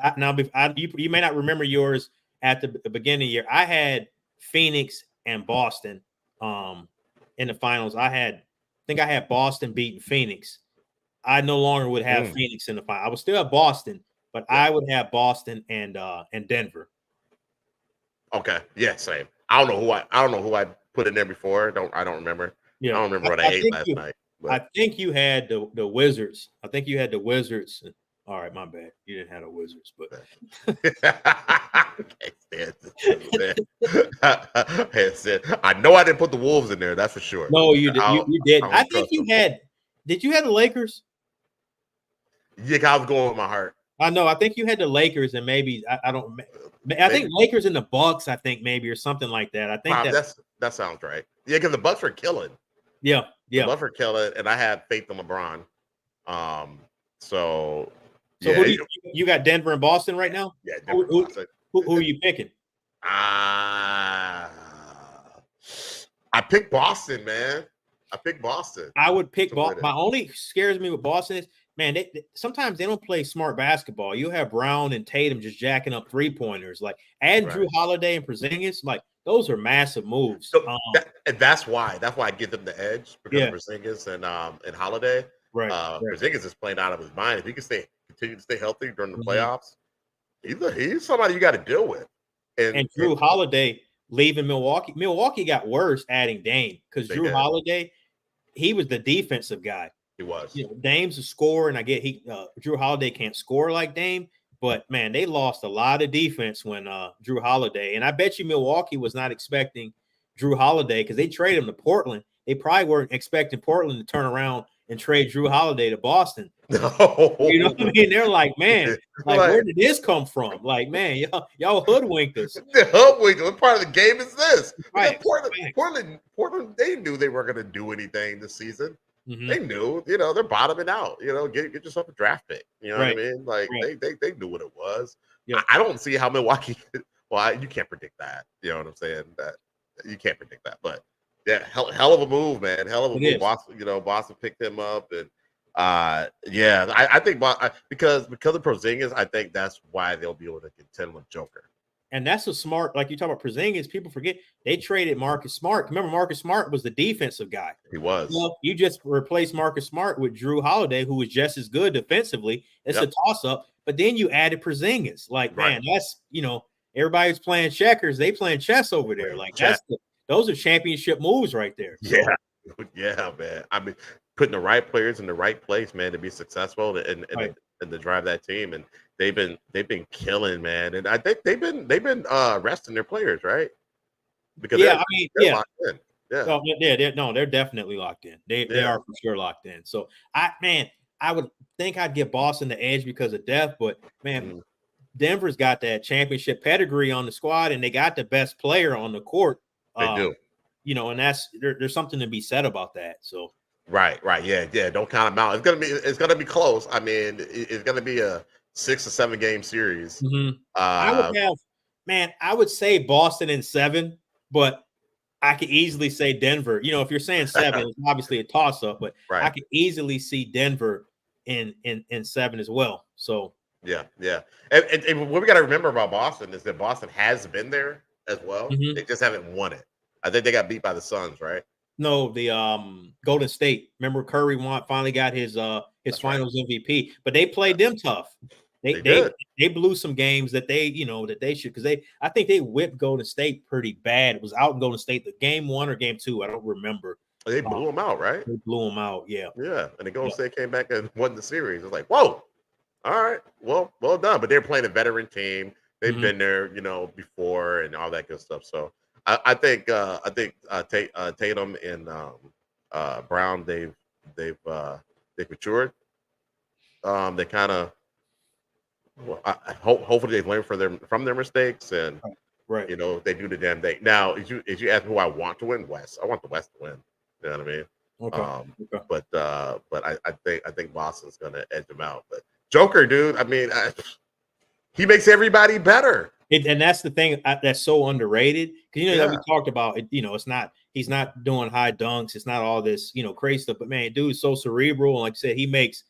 You may not remember yours at the beginning of the year. I had Phoenix and Boston in the finals. I think I had Boston beating Phoenix. I no longer would have Phoenix in the final. I would still have Boston, but I would have Boston and Denver. Okay. Yeah, same. I don't know who I put in there before. I don't remember. Yeah. I don't remember what I ate last night. But. I think you had the Wizards. I think you had the Wizards. All right, my bad. You didn't have the Wizards, but I know I didn't put the Wolves in there. That's for sure. No, you did. You didn't. I think you had. Did you have the Lakers? Yeah, I was going with my heart. I know. I think you had the Lakers, and maybe I don't. I think Lakers and the Bucks. I think maybe or something like that. I think that sounds right. Yeah, because the Bucks are killing. Yeah. The Bucks are killing, and I have faith in LeBron. So who do you got Denver and Boston right now? Yeah, Denver and Boston. Who are you picking? I picked Boston, man. I picked Boston. I would pick Boston. My only scares me with Boston is, man, sometimes they don't play smart basketball. You have Brown and Tatum just jacking up 3-pointers. Like, add Drew Holiday and Porzingis, like, those are massive moves. So that's why I give them the edge, because of Porzingis and Holiday. Right. Porzingis is playing out of his mind. If he can continue to stay healthy during the playoffs, he's somebody you got to deal with. And Drew Holiday leaving Milwaukee. Milwaukee got worse adding Dame, because Drew Holiday, he was the defensive guy. He was. Dame's a scorer, and I get Drew Holiday can't score like Dame, but man, they lost a lot of defense when Drew Holiday. And I bet you Milwaukee was not expecting Drew Holiday, because they traded him to Portland. They probably weren't expecting Portland to turn around and trade Jrue Holiday to Boston. No. You know what I mean? They're like, man, like where did this come from? Like, man, y'all hoodwinked us. Hoodwinked. What part of the game is this? Right. Portland, they knew they weren't going to do anything this season. Mm-hmm. They knew, they're bottoming out. Get yourself a draft pick. You know what I mean? Like they knew what it was. Yep. I don't see how Milwaukee. Well, you can't predict that. You know what I'm saying? That you can't predict that. But yeah, hell of a move, man. Hell of a move. Boston picked him up, and I think because of Porzingis, I think that's why they'll be able to contend with Joker. And that's a smart, like you talk about Porzingis, people forget they traded Marcus Smart. Remember, Marcus Smart was the defensive guy. He was. Well, you just replaced Marcus Smart with Jrue Holiday, who was just as good defensively. It's a toss-up. But then you added Porzingis. Like, man, that's, everybody's playing checkers. They playing chess over there. Like, those are championship moves right there. So. Yeah, man. I mean, putting the right players in the right place, man, to be successful and to drive that team. And they've been killing, man. And I think they've been resting their players, right? Because they're locked in. Yeah. They're definitely locked in. They are for sure locked in. So I would think I'd give Boston the edge because of depth, but man, Denver's got that championship pedigree on the squad, and they got the best player on the court. They do. And that's there's something to be said about that. So right, yeah. Don't count them out. It's gonna be close. I mean, it's gonna be a 6 or 7 game series. Mm-hmm. I would say Boston in 7, but I could easily say Denver. If you're saying 7, it's obviously a toss up, but I could easily see Denver in 7 as well. So yeah. And what we got to remember about Boston is that Boston has been there as well. Mm-hmm. They just haven't won it. I think they got beat by the Suns, right? No, the Golden State. Remember, Curry finally got his Finals MVP, but they played them tough. They blew some games that they should, because I think they whipped Golden State pretty bad. It was out in Golden State, the game 1 or game 2, I don't remember. They blew them out, right? They blew them out, yeah. Yeah, and the Golden State came back and won the series. It's like, whoa, all right, well done. But they're playing a veteran team. They've been there, before and all that good stuff. So I think Tatum and Brown, they've matured. They kind of. Well, hopefully they learn from their mistakes, and they do the damn thing. Now, if you ask me who I want to win, West. I want the West to win. You know what I mean? Okay. But I think Boston's gonna edge them out. But Joker, dude, I mean, he makes everybody better. And that's the thing that's so underrated, because that we talked about it. It's not, he's not doing high dunks. It's not all this crazy stuff. But man, dude is so cerebral, and like I said, he makes.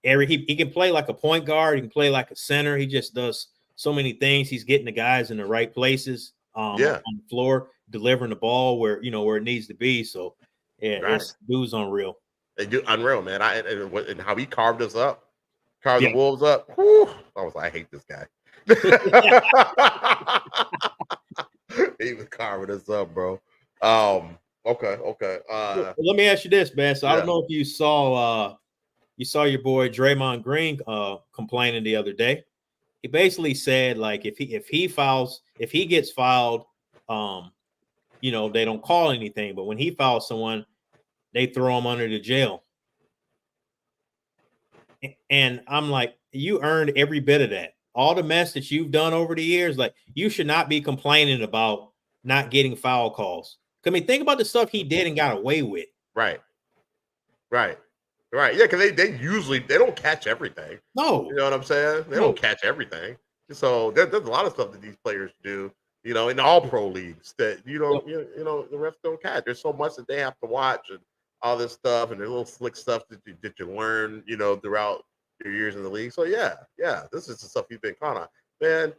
He can play like a point guard. He can play like a center. He just does so many things. He's getting the guys in the right places on the floor, delivering the ball where it needs to be. So this dude's unreal. They do unreal, man. And how he carved us up, the Wolves up. Whew, I was like, I hate this guy. He was carving us up, bro. Okay. Let me ask you this, man. So I don't know if you saw. You saw your boy Draymond Green complaining the other day. He basically said, like, if he gets fouled, they don't call anything, but when he fouls someone, they throw him under the jail. And I'm like, you earned every bit of that. All the mess that you've done over the years, like, you should not be complaining about not getting foul calls. I mean, think about the stuff he did and got away with. Right. Yeah, because they don't catch everything. No. You know what I'm saying? They don't catch everything. So there's a lot of stuff that these players do, in all pro leagues that the refs don't catch. There's so much that they have to watch and all this stuff, and there's little slick stuff that you learn, throughout your years in the league. So yeah, this is the stuff you've been caught on. Man,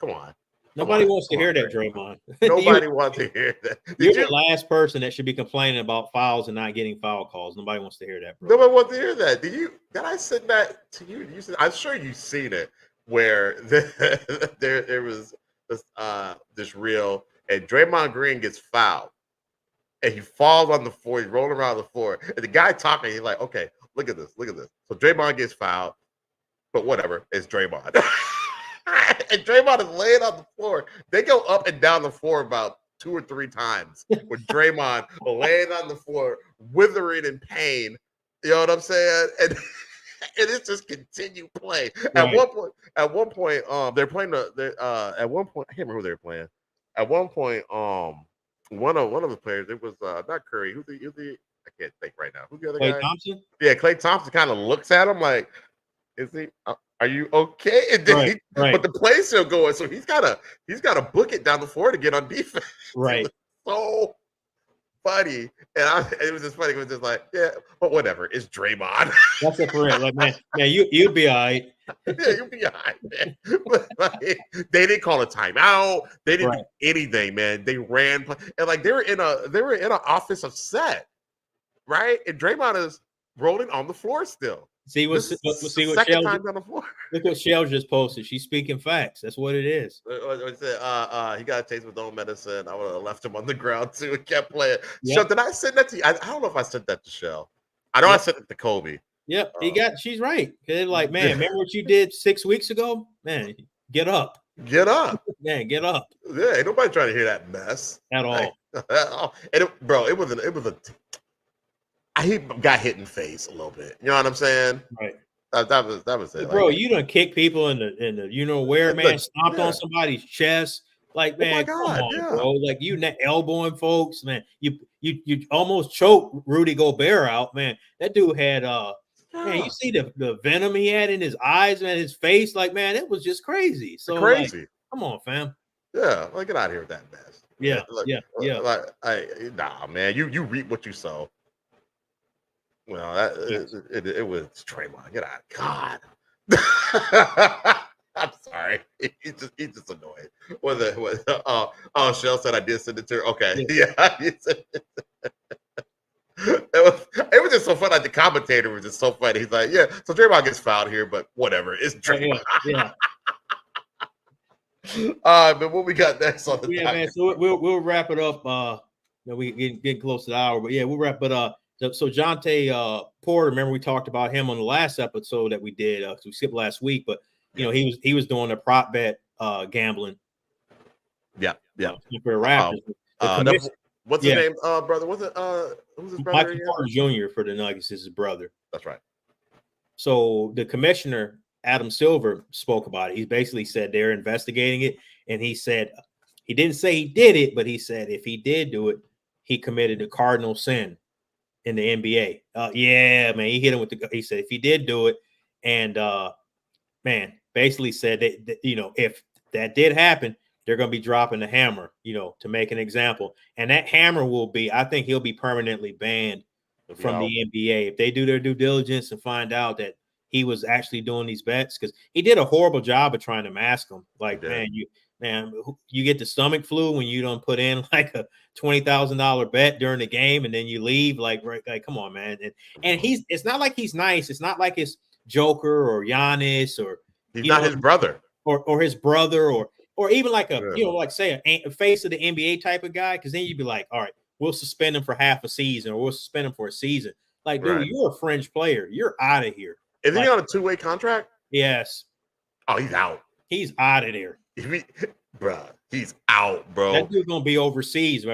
come on. Nobody wants to hear that, Draymond. Nobody wants to hear that. You're the last person that should be complaining about fouls and not getting foul calls. Nobody wants to hear that, bro. Nobody wants to hear that. Did I send that to you? I'm sure you've seen it, where there was this reel, and Draymond Green gets fouled, and he falls on the floor. He's rolling around the floor, and the guy talking, he's like, "Okay, look at this. So Draymond gets fouled, but whatever, it's Draymond." And Draymond is laying on the floor. They go up and down the floor about 2 or 3 times with Draymond laying on the floor, withering in pain, You know what I'm saying? And it's just continue play. Right. At one point, they're playing at one point, I can't remember who they were playing. At one point, one of the players, it was not Curry. Who's the I can't think right now. Who's the other guy? Klay Thompson? Yeah, Klay Thompson kind of looks at him like, is he are you okay? And then right. But the play's still going, so he's gotta book it down the floor to get on defense. Right. So funny. And it was just funny. It was just like, yeah, but whatever. It's Draymond. That's it for real. Like, man, you'd be all right. Yeah, you'll be all right, man. But, like, they didn't call a timeout. They didn't do anything, man. They ran and like they were in an offensive set, right? And Draymond is rolling on the floor still. See what second time on the floor. Look what Shell just posted. She's speaking facts. That's what it is. He got a taste with own medicine. I would have left him on the ground too and kept playing. Yep. So did I send that to you? I don't know if I sent that to Shell. I know I sent it to Kobe. Yep, she's right. Cause like, man, remember what you did 6 weeks ago? Man, get up. Get up. Man, get up. Yeah, ain't nobody trying to hear that mess. At all. And it was he got hit in the face a little bit. You know what I'm saying? Right. That was it. Bro, you done kick people in the you know where, man, stomped on somebody's chest. Like, man, come on, bro. Like you elbowing folks, man. You almost choked Rudy Gobert out, man. That dude had man, you see the venom he had in his eyes, man, his face, like, man, it was just crazy. So crazy. Like, come on, fam. Yeah, like get out of here with that mess. Yeah, Like, nah, man, you reap what you sow. Well, it was Draymond. Get out, God. I'm sorry. He's just annoying. Shell said I did send it to her. Okay, yeah. It was just so funny. Like the commentator was just so funny. He's like, yeah. So Draymond gets fouled here, but whatever. It's Draymond. Yeah. But what we got next on the man. So we'll wrap it up. We getting close to the hour, but yeah, we'll wrap it up. So Jontay Porter, remember we talked about him on the last episode that we did. So we skipped last week, but you know he was doing the prop bet gambling. Yeah. For Raptors. What's his name, brother? Was it who's his brother? Michael Porter Jr. for the Nuggets is his brother. That's right. So the commissioner Adam Silver spoke about it. He basically said they're investigating it, and he said he didn't say he did it, but he said if he did do it, he committed a cardinal sin in the NBA. Yeah, man, he hit him with he said if he did do it, and man, basically said that you know if that did happen, they're going to be dropping the hammer, you know, to make an example, and that hammer will be, I think he'll be permanently banned from the NBA if they do their due diligence and find out that he was actually doing these bets, because he did a horrible job of trying to mask them. Like, man, you get the stomach flu when you don't put in like a $20,000 bet during the game and then you leave. Like come on, man. And it's not like he's nice. It's not like it's Joker or Giannis or he's not his brother or his brother or even like say a face of the NBA type of guy. Because then you'd be like, all right, we'll suspend him for half a season or we'll suspend him for a season. Like, dude, you're a fringe player. You're out of here. Is he on a 2-way contract? Yes. Oh, he's out. He's out of there. Bruh, he's out, bro. That dude's gonna be overseas,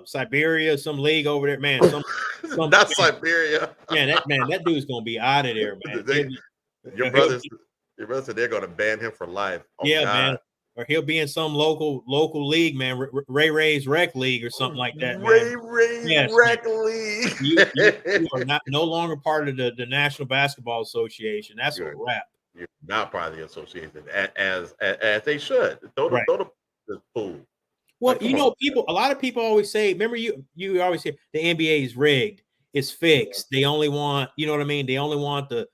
Siberia, some league over there, man. Not Siberia. That dude's gonna be out of there, man. Your brother said they're gonna ban him for life. Oh, yeah, God. Man. Or he'll be in some local league, man. Ray's Rec League or something like that. Ray's Rec League. You are no longer part of the National Basketball Association. That's a wrap. You're not part of the association as they should. Don't the fool. Well, a lot of people always say, remember you always say the NBA is rigged, it's fixed. They only want, you know what I mean? They only want the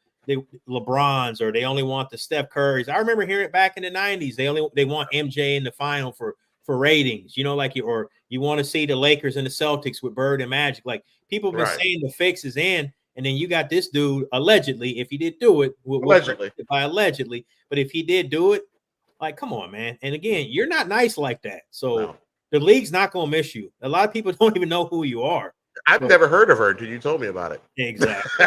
LeBrons, or they only want the Steph Currys. I remember hearing it back in the 90s. They want MJ in the final for ratings, you know, like you want to see the Lakers and the Celtics with Bird and Magic. Like people have been saying the fix is in. And then you got this dude, allegedly, if he did do it, allegedly, but if he did do it, like, come on, man. And again, you're not nice like that. So the league's not going to miss you. A lot of people don't even know who you are. I've never heard of her until you told me about it. Exactly.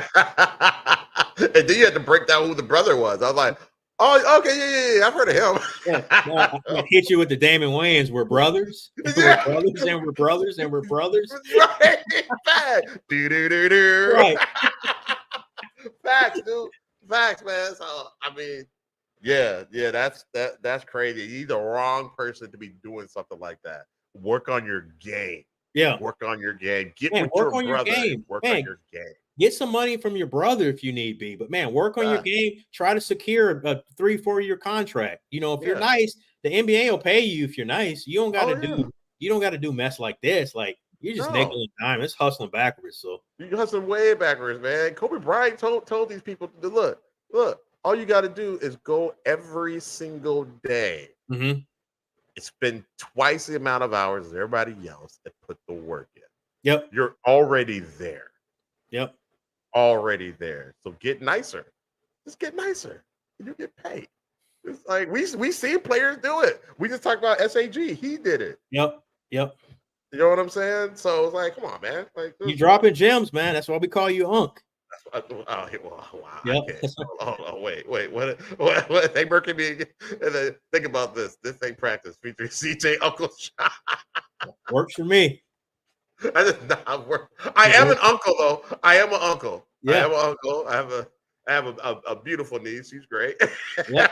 And then you had to break down who the brother was. I was like, oh, okay, yeah, I've heard of him. I hit you with the Damon Wayans. We're brothers. We're brothers, and we're brothers, and we're brothers. Right. Do. Right. Facts, dude. Facts, man. So I mean, yeah, that's crazy. You're the wrong person to be doing something like that. Work on your game. Yeah. Work on your game. Get man, with work your on brother. Your game. Work man, on your game. Get some money from your brother if you need be, but man, work on your game. Try to secure a 3-4 year contract. You know, if you're nice, the NBA will pay you if you're nice. You don't got to you don't got to do mess like this. Like you're just nickel and dime. It's hustling backwards. So you're hustling way backwards, man. Kobe Bryant told these people to look. All you got to do is go every single day. Mm-hmm. Spend twice the amount of hours as everybody else and put the work in. Yep. You're already there. Yep. Already there. So get nicer. Just get nicer. And you get paid. It's like we see players do it. We just talked about SAG. He did it. Yep. You know what I'm saying? So it's like, come on, man. Like you dropping gems, man. That's why we call you Unc. Wow. Yep. Wait. What? They working me again. And then think about this. This ain't practice featuring CJ Uncle Sean. Works for me. I am an uncle, though. I am an uncle. Yeah. I am an uncle. I have a beautiful niece. She's great. Yeah.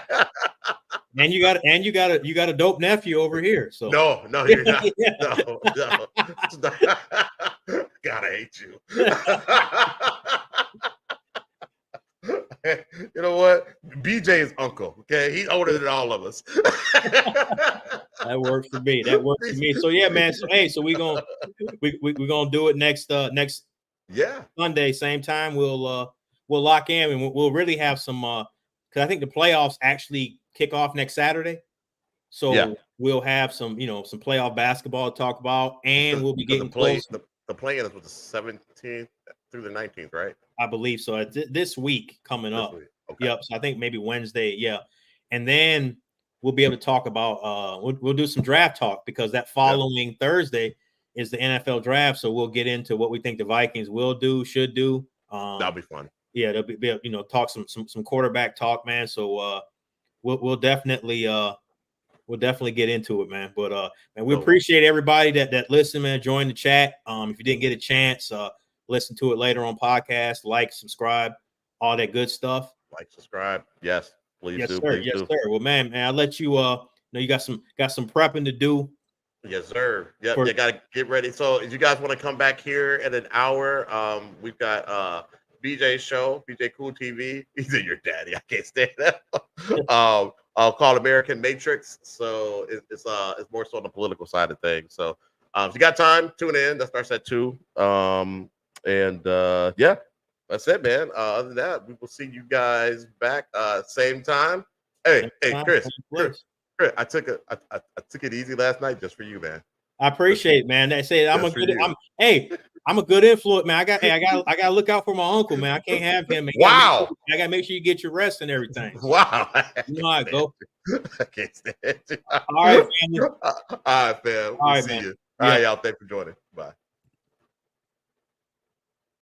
And you got a dope nephew over here. So no, you're not. No. God, I hate you. You know what? BJ is uncle. Okay, he's older than all of us. That works for me. So yeah, man. So hey, so we're gonna do it next Sunday, same time. We'll lock in and we'll really have some because I think the playoffs actually kick off next Saturday. So we'll have some playoff basketball to talk about, and we'll be getting close. The play-in is with the 17th through the 19th, right? I believe so. This week coming up. Okay. Yep. So I think maybe Wednesday. Yeah. And then we'll be able to talk about we'll do some draft talk because that following Thursday is the NFL draft. So we'll get into what we think the Vikings should do. That'll be fun. Yeah, there'll be talk some quarterback talk, man. So we'll definitely get into it, man. But man, we appreciate everybody that listened, man. Join the chat. If you didn't get a chance, listen to it later on podcast, like, subscribe, all that good stuff. Like, subscribe. Yes, please do. Sir. Please yes, do. Sir. Well, man, I'll let you you got some prepping to do. Yes, sir. Yep, you gotta get ready. So if you guys want to come back here in an hour, we've got BJ's show, BJ Cool TV. He's in your daddy. I can't stand that. I'll call American Matrix. So it's more so on the political side of things. So if you got time, tune in. That starts at 2. Yeah, that's it, man. Other than that, we will see you guys back same time. Hey, Chris, I took it easy last night just for you, man. I appreciate it, man. They say I'm a good influence, man. I got to look out for my uncle, man. I can't have him. Man. Wow. I got to make sure you get your rest and everything. Wow. You know how it go. I can't stand it. All right, family. All right, fam. We'll see you. All right, y'all. Thanks for joining. Bye.